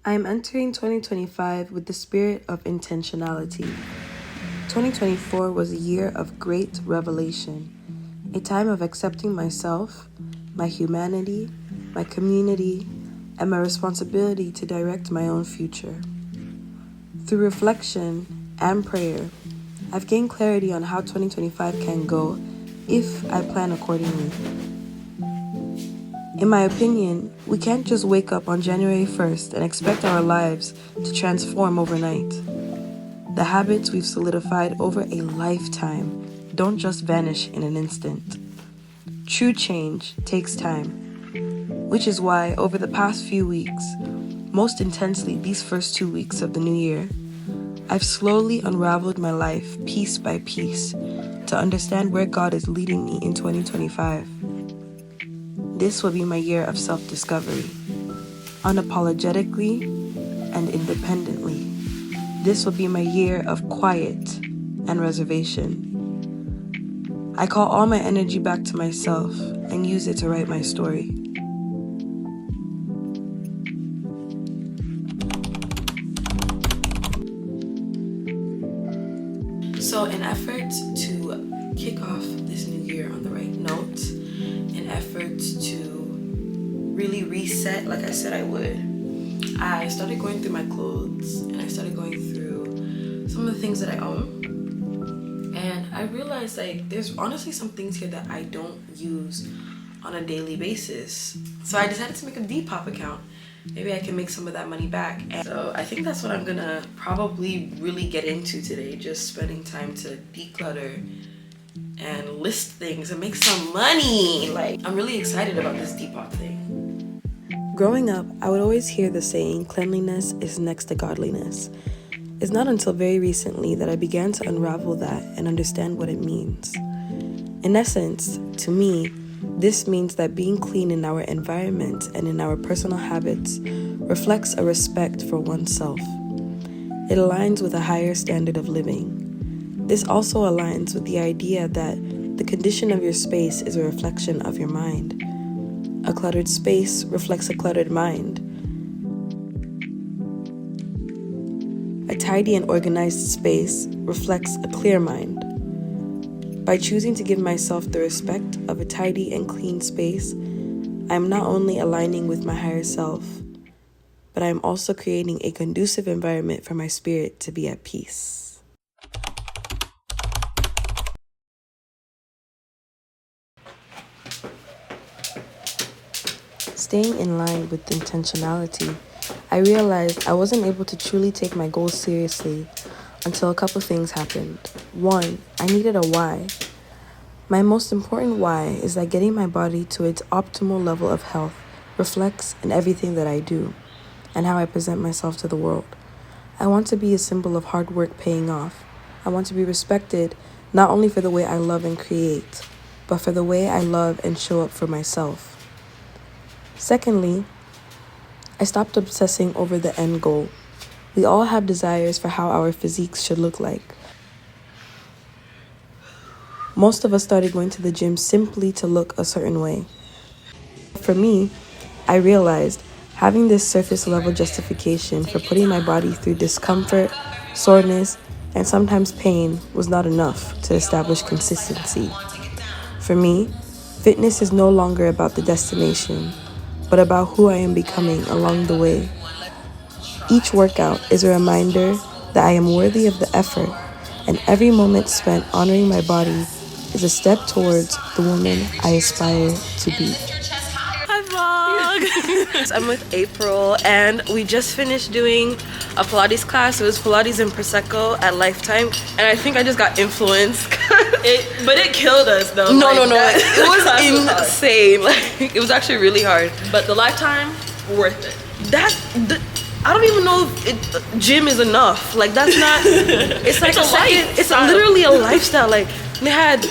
I am entering 2025 with the spirit of intentionality. 2024 was a year of great revelation, a time of accepting myself, my humanity, my community, and my responsibility to direct my own future. Through reflection and prayer, I've gained clarity on how 2025 can go if I plan accordingly. In my opinion, we can't just wake up on January 1st and expect our lives to transform overnight. The habits we've solidified over a lifetime don't just vanish in an instant. True change takes time, which is why over the past few weeks, most intensely these first 2 weeks of the new year, I've slowly unraveled my life piece by piece to understand where God is leading me in 2025. This will be my year of self-discovery, unapologetically and independently. This will be my year of quiet and reservation. I call all my energy back to myself and use it to write my story. So in effort to kick off this new year on the right note, in effort to really reset like I said I would, I started going through my clothes and I started going through some of the things that I own. And I realized there's honestly some things here that I don't use on a daily basis. So I decided to make a Depop account. Maybe I can make some of that money back. And so I think that's what I'm gonna probably really get into today, just spending time to declutter and list things and make some money. I'm really excited about this Depop thing. Growing up, I would always hear the saying, cleanliness is next to godliness. It's not until very recently that I began to unravel that and understand what it means. In essence, to me, this means that being clean in our environment and in our personal habits reflects a respect for oneself. It aligns with a higher standard of living. This also aligns with the idea that the condition of your space is a reflection of your mind. A cluttered space reflects a cluttered mind. A tidy and organized space reflects a clear mind. By choosing to give myself the respect of a tidy and clean space, I am not only aligning with my higher self, but I am also creating a conducive environment for my spirit to be at peace. Staying in line with intentionality, I realized I wasn't able to truly take my goals seriously until a couple things happened. One, I needed a why. My most important why is that getting my body to its optimal level of health reflects in everything that I do and how I present myself to the world. I want to be a symbol of hard work paying off. I want to be respected not only for the way I love and create, but for the way I love and show up for myself. Secondly, I stopped obsessing over the end goal. We all have desires for how our physiques should look like. Most of us started going to the gym simply to look a certain way. For me, I realized having this surface level justification for putting my body through discomfort, soreness, and sometimes pain was not enough to establish consistency. For me, fitness is no longer about the destination, but about who I am becoming along the way. Each workout is a reminder that I am worthy of the effort, and every moment spent honoring my body is a step towards the woman I aspire to be. Hi vlog! I'm with April and we just finished doing a Pilates class. It was Pilates and Prosecco at Lifetime, and I think I just got influenced. But it killed us though. No, it was insane. It was actually really hard. But the Lifetime, worth it. I don't even know if gym is enough. That's not. It's like it's literally a lifestyle. They had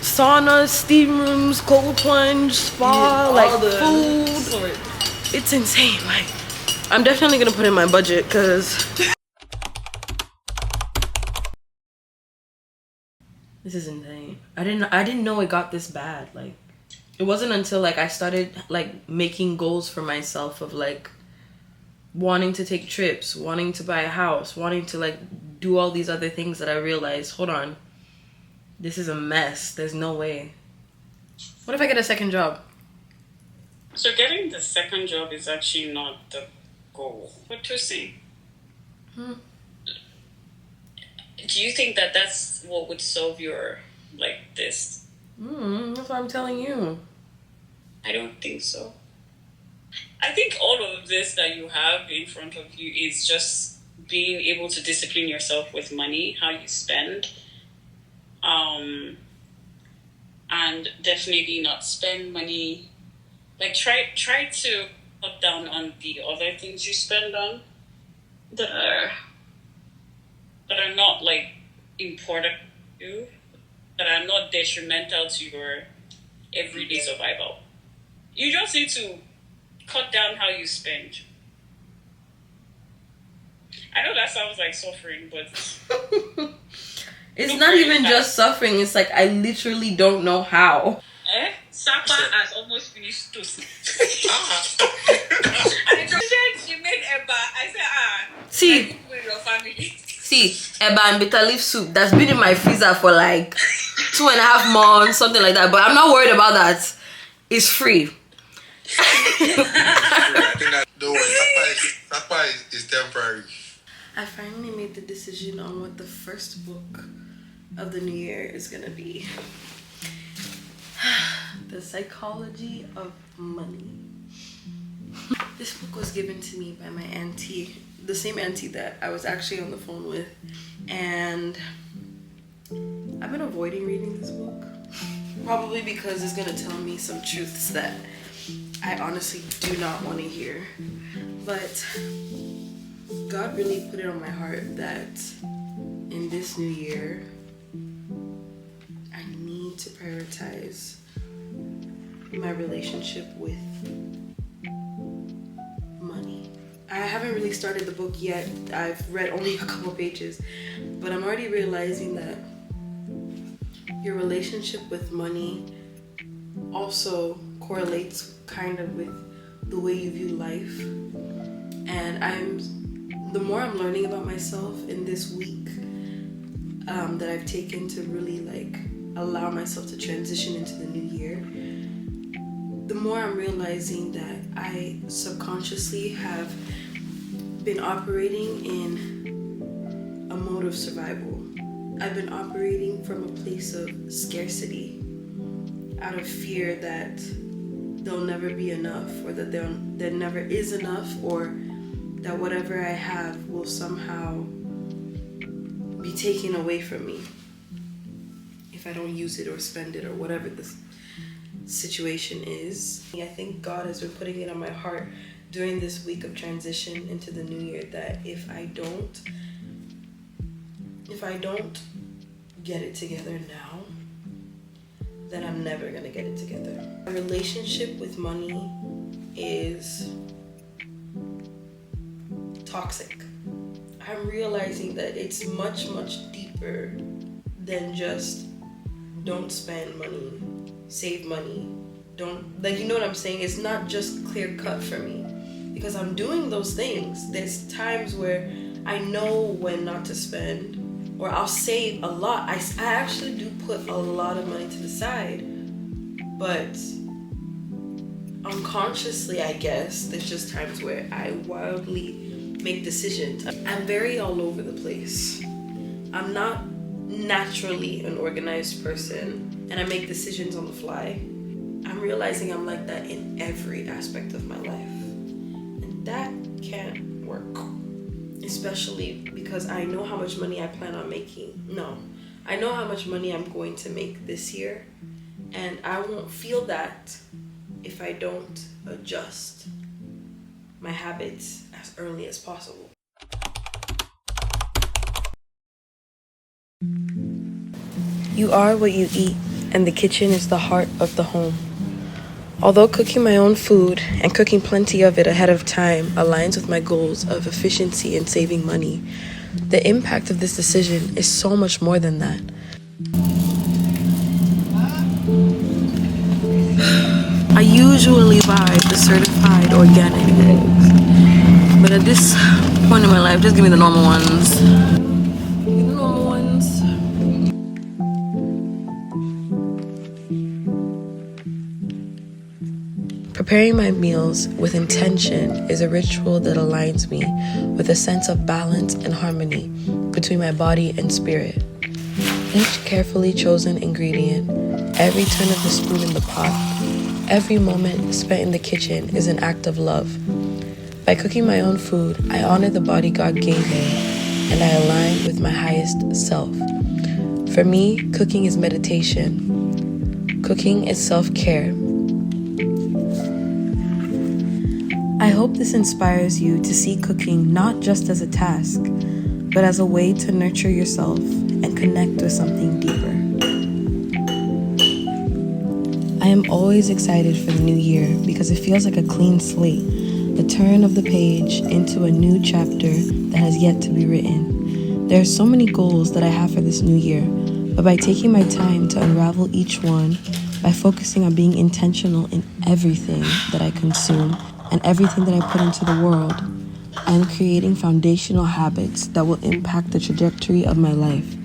sauna, steam rooms, cold plunge, spa, food. It's insane. I'm definitely gonna put in my budget because this is insane. I didn't know it got this bad. It wasn't until I started making goals for myself of wanting to take trips, wanting to buy a house, wanting to like do all these other things that I realized, hold on, this is a mess. There's no way. What if I get a second job? So getting the second job is actually not the goal. What to say? Do you think that that's what would solve your, like, this? That's what I'm telling you. I don't think so. I think all of this that you have in front of you is just being able to discipline yourself with money, how you spend, and definitely not spend money. Like try to cut down on the other things you spend on that are not like important to you, that are not detrimental to your everyday survival. You just need to cut down how you spend. I know that sounds like suffering, but it's not even just suffering. It's like I literally don't know how. Sapa has almost finished toast. I said she made Eba. I said, see, with your family. See, eba and bitter leaf soup that's been in my freezer for like 2.5 months, something like that. But I'm not worried about that. It's free. I think that don't worry, Sapa is temporary. I finally made the decision on what the first book of the new year is gonna be. The Psychology of Money. This book was given to me by my auntie, the same auntie that I was actually on the phone with, and I've been avoiding reading this book, probably because it's gonna tell me some truths that I honestly do not want to hear. But God really put it on my heart that in this new year, I need to prioritize my relationship with money. I haven't really started the book yet. I've read only a couple pages, but I'm already realizing that your relationship with money also correlates kind of with the way you view life. And the more I'm learning about myself in this week that I've taken to really like allow myself to transition into the new year, the more I'm realizing that I subconsciously have been operating in a mode of survival. I've been operating from a place of scarcity, out of fear that there'll never be enough, or that there never is enough, or that whatever I have will somehow be taken away from me if I don't use it or spend it or whatever this situation is. I think God has been putting it on my heart during this week of transition into the new year that if I don't get it together now, then I'm never gonna get it together. My relationship with money is toxic. I'm realizing that it's much, much deeper than just don't spend money, save money, don't, like, you know what I'm saying? It's not just clear cut for me because I'm doing those things. There's times where I know when not to spend, or I'll save a lot. I actually do put a lot of money to the side, but unconsciously, I guess, there's just times where I wildly make decisions. I'm very all over the place. I'm not naturally an organized person, and I make decisions on the fly. I'm realizing I'm like that in every aspect of my life, and that can't work. Especially because I know how much money I plan on making. No, I know how much money I'm going to make this year, and I won't feel that if I don't adjust my habits as early as possible. You are what you eat, and the kitchen is the heart of the home. Although cooking my own food and cooking plenty of it ahead of time aligns with my goals of efficiency and saving money, the impact of this decision is so much more than that. I usually buy the certified organic eggs, But at this point in my life, just give me the normal ones. Give me the normal ones. Preparing my meals with intention is a ritual that aligns me with a sense of balance and harmony between my body and spirit. Each carefully chosen ingredient, every turn of the spoon in the pot, every moment spent in the kitchen is an act of love. By cooking my own food, I honor the body God gave me, and I align with my highest self. For me, cooking is meditation. Cooking is self-care. I hope this inspires you to see cooking not just as a task, but as a way to nurture yourself and connect with something deeper. I am always excited for the new year because it feels like a clean slate, the turn of the page into a new chapter that has yet to be written. There are so many goals that I have for this new year, but by taking my time to unravel each one, by focusing on being intentional in everything that I consume and everything that I put into the world, I am creating foundational habits that will impact the trajectory of my life.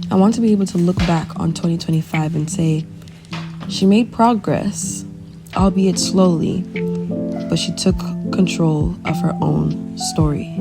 I want to be able to look back on 2025 and say, she made progress, albeit slowly, but she took control of her own story.